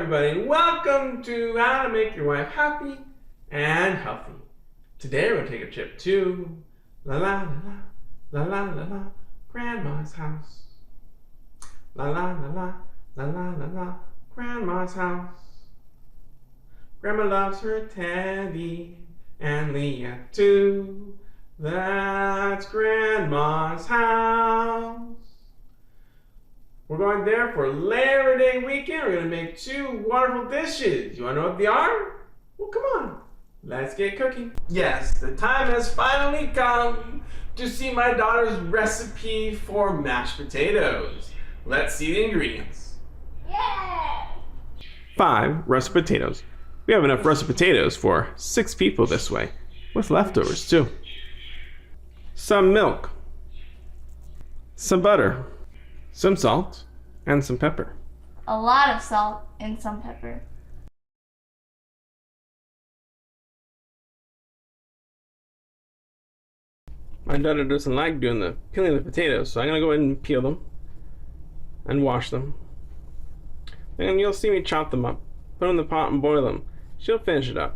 everybody, and welcome to How to Make Your Wife Happy and Healthy. Today we're going to take a trip to la la la la la la la Grandma's house. La la la la la la la la Grandma's house. Grandma loves her Teddy and Leah too. That's Grandma's house. We're going there for Labor Day weekend. We're going to make two wonderful dishes. You want to know what they are? Well, come on. Let's get cooking. Yes, the time has finally come to see my daughter's recipe for mashed potatoes. Let's see the ingredients. Yeah! 5 russet potatoes. We have enough russet potatoes for 6 people this way, with leftovers too. Some milk, some butter, some salt, and some pepper. A lot of salt and some pepper. My daughter doesn't like doing the peeling of the potatoes, so I'm going to go ahead and peel them and wash them. And you'll see me chop them up, put them in the pot and boil them. She'll finish it up.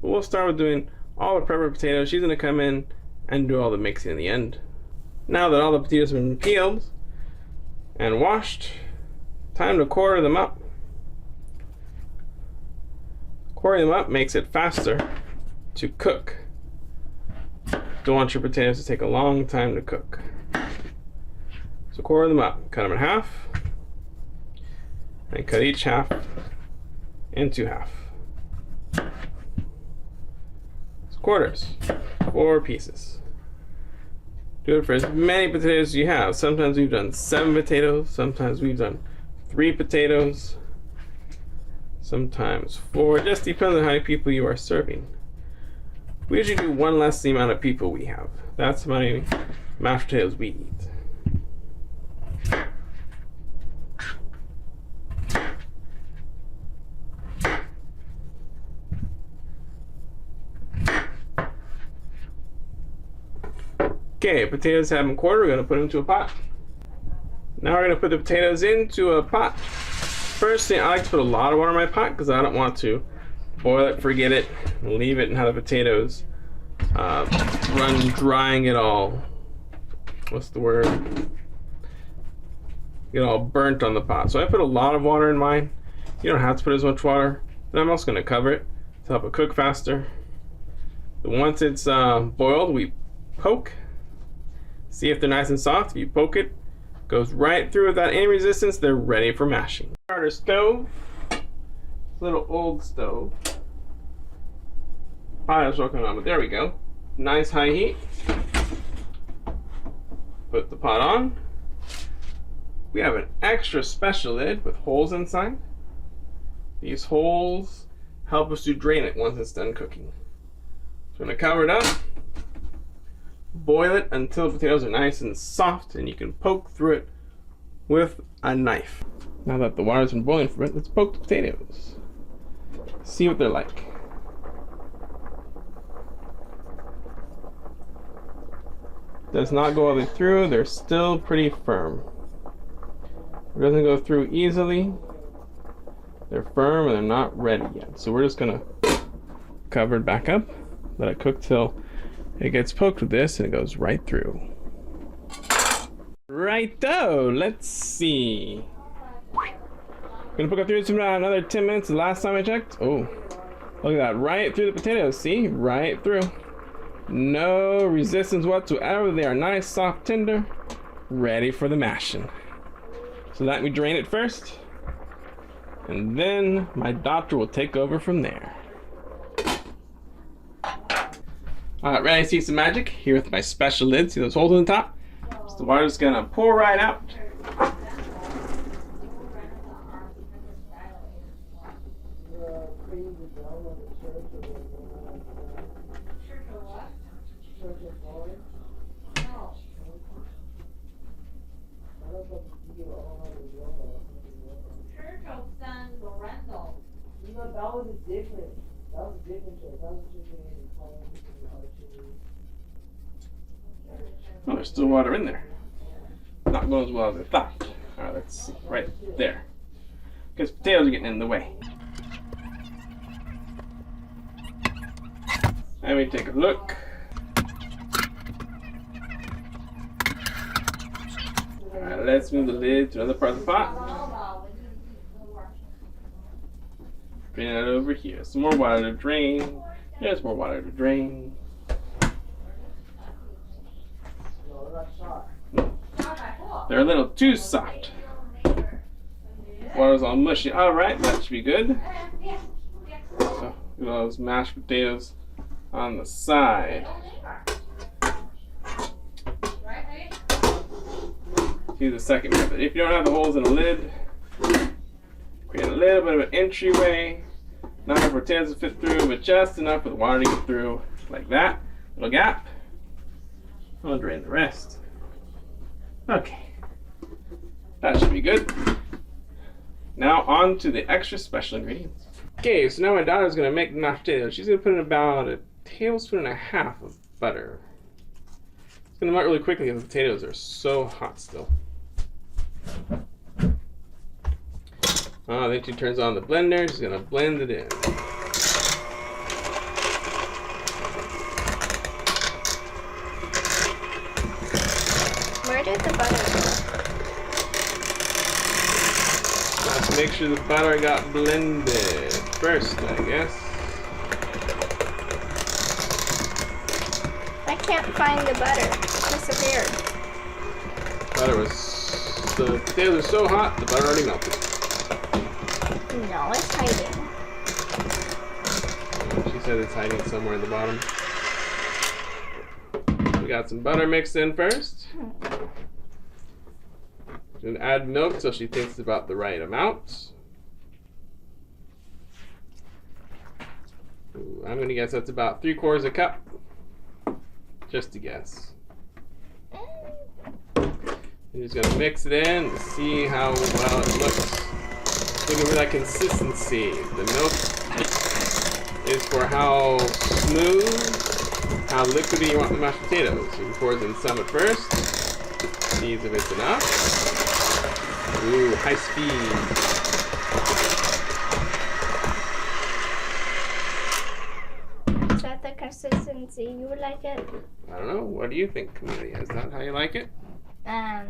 But we'll start with doing all the prep potatoes. She's going to come in and do all the mixing in the end. Now that all the potatoes have been peeled and washed, time to quarter them up. Quartering them up makes it faster to cook. Don't want your potatoes to take a long time to cook. So quarter them up, cut them in half, and cut each half into half. It's quarters, 4 pieces. Do it for as many potatoes as you have. Sometimes we've done 7 potatoes, sometimes we've done 3 potatoes, sometimes 4. It just depends on how many people you are serving. We usually do 1 less the amount of people we have. That's how many mashed potatoes we eat. Okay, potatoes have been quartered. We're going to put them into a pot. Now we're going to put the potatoes into a pot. First thing, I like to put a lot of water in my pot because I don't want to boil it, forget it, leave it and have the potatoes run drying it all. What's the word? Get all burnt on the pot. So I put a lot of water in mine. You don't have to put as much water. But I'm also going to cover it to help it cook faster. But once it's boiled, we poke. See if they're nice and soft. If you poke it, goes right through without any resistance. They're ready for mashing. Starter stove. Little old stove. Pot is working on, but there we go. Nice high heat. Put the pot on. We have an extra special lid with holes inside. These holes help us to drain it once it's done cooking. So I'm going to cover it up. Boil it until the potatoes are nice and soft and you can poke through it with a knife. Now that the water's been boiling for it, let's poke the potatoes. See what they're like. Does not go all the way through, they're still pretty firm. It doesn't go through easily. They're firm and they're not ready yet. So we're just gonna cover it back up, let it cook till it gets poked with this and it goes right through. Righto, let's see. Gonna poke it through for another 10 minutes. The last time I checked. Oh, look at that, right through the potatoes. See, right through. No resistance whatsoever. They are nice, soft, tender, ready for the mashing. So let me drain it first, and then my doctor will take over from there. Alright, ready to see some magic? Here with my special lid. See those holes on the top? So the water's gonna pour right out. That was a different show. That was just Oh, there's still water in there. Not going as well as I thought. Alright, let's see. Right there. because potatoes are getting in the way. Let me take a look. Alright, let's move the lid to another part of the pot. Drain that over here. Some more water to drain. There's more water to drain. They're a little too soft. Water's all mushy. Alright, that should be good. So, look at all those mashed potatoes on the side. Use the second method. If you don't have the holes in the lid, create a little bit of an entryway. Not enough for potatoes to fit through, but just enough for the water to get through. Like that. Little gap. I'll drain the rest. Okay. That should be good. Now on to the extra special ingredients. Okay, so now my daughter's going to make the mashed potatoes. She's going to put in about a tablespoon and a half of butter. It's going to melt really quickly because the potatoes are so hot still. Then she turns on the blender. She's going to blend it in. Where did the butter go? Have to make sure the butter got blended first, I guess. I can't find the butter. It disappeared. The potatoes are so hot, the butter already melted. No, it's hiding. She said it's hiding somewhere at the bottom. We got some butter mixed in first. She's going to add milk till she thinks it's about the right amount. Ooh, I'm going to guess that's about 3/4 a cup. Just to guess. You're just going to mix it in to see how well it looks. Looking for that consistency. The milk is for how smooth, how liquidy you want the mashed potatoes. So you pour in some at first. Sees if it's enough. Ooh, high speed. Is that the consistency you would like it? I don't know. What do you think, Camellia? Is that how you like it? No.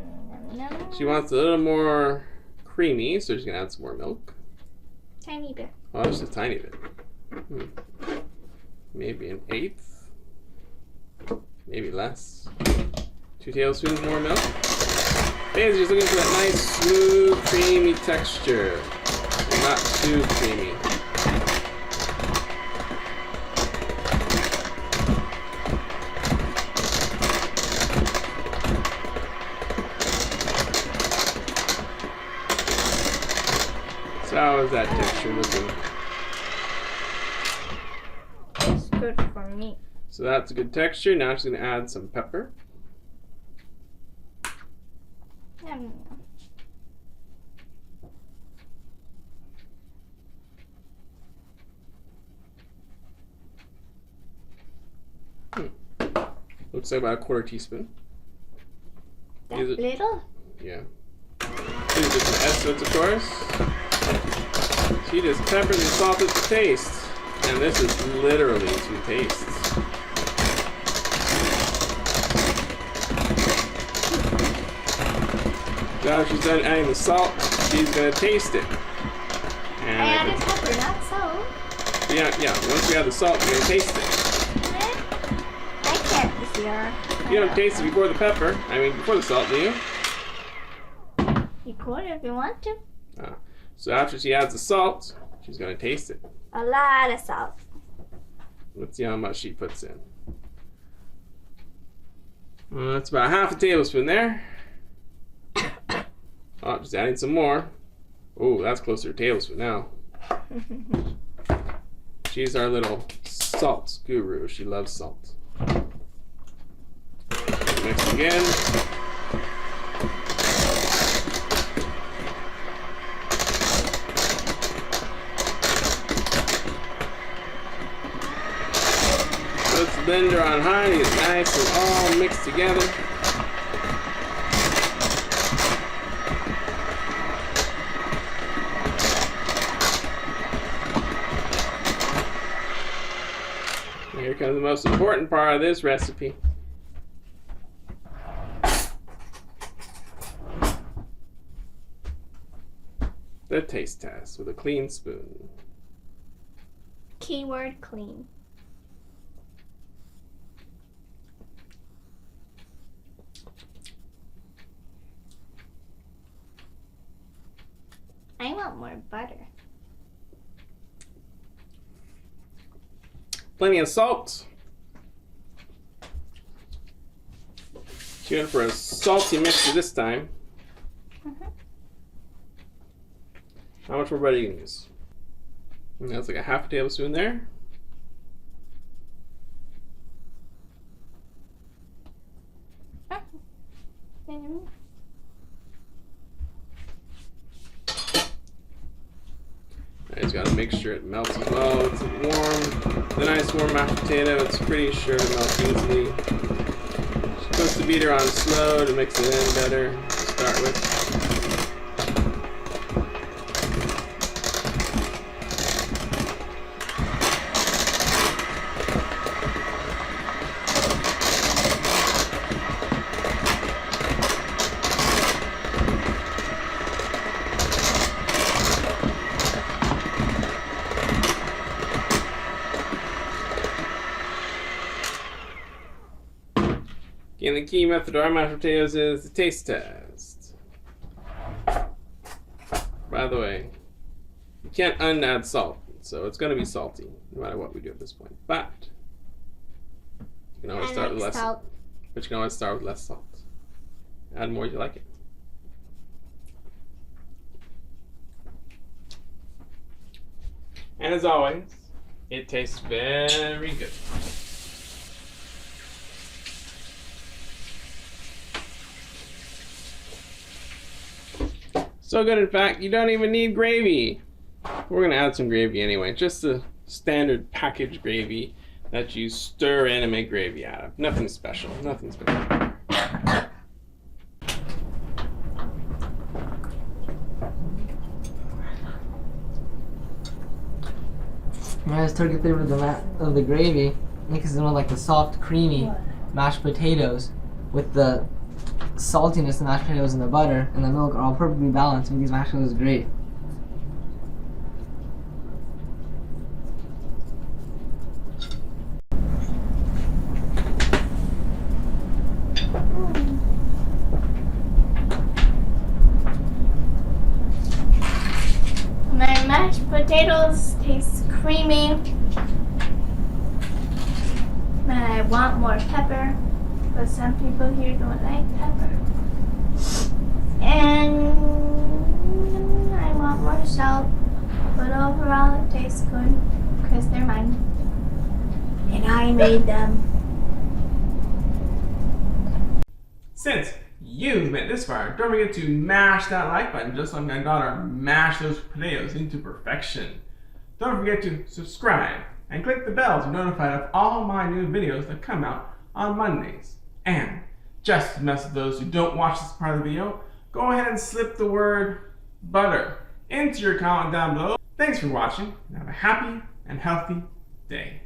She wants a little more creamy, so she's going to add some more milk. Tiny bit. Oh, just a tiny bit. Maybe an 1/8. Maybe less. 2 tablespoons more milk. Basically, just looking for that nice, smooth, creamy texture. Not too creamy. So how is that texture looking? It's good for me. So that's a good texture. Now she's going to add some pepper. Looks like about a 1/4 teaspoon. That little? Yeah. These are just some estimates, of course. She just peppers and salted to taste. And this is literally to taste. Now she's done adding the salt, she's going to taste it. And I added pepper, not salt. Yeah. Once we add the salt, we're going to taste it. I can't hear. You don't taste it before the pepper. I mean, before the salt, do you? You could if you want to. So after she adds the salt, she's going to taste it. A lot of salt. Let's see how much she puts in. That's about 1/2 tablespoon there. Oh, just adding some more. Oh, that's closer to a tablespoon now. She's our little salt guru. She loves salt. Mix again. Put the blender on high to get nice and all mixed together. comes the most important part of this recipe. The taste test with a clean spoon. Keyword clean. I want more butter. Plenty of salt. Going for a salty mixture this time. How much more butter are you gonna use? And that's like a half a tablespoon there. I just gotta make sure it melts as well. It's warm. The nice warm mashed potato, it's pretty sure to melt easily. Supposed to beat her on slow to mix it in better to start with. And the key method of our mashed potatoes is the taste test. By the way, you can't unadd salt, so it's going to be salty no matter what we do at this point. But you can always start with less salt. But you can always start with less salt. Add more if you like it. And as always, it tastes very good. So good, in fact, you don't even need gravy. We're gonna add some gravy anyway, just the standard packaged gravy that you stir in and make gravy out of. Nothing special, nothing special. Nice turkey flavor of the gravy makes it more like the soft, creamy mashed potatoes with the saltiness of the mashed potatoes and the butter and the milk are all perfectly balanced, and these mashed potatoes are great. My mashed potatoes taste creamy. And I want more pepper, but some people here don't like pepper. And I want more salt, but overall it tastes good because they're mine. And I made them. Since you've made it this far, don't forget to mash that like button just like my daughter mashed those potatoes into perfection. Don't forget to subscribe and click the bell to be notified of all my new videos that come out on Mondays. And just to mess with those who don't watch this part of the video, go ahead and slip the word butter into your comment down below. Thanks for watching and have a happy and healthy day.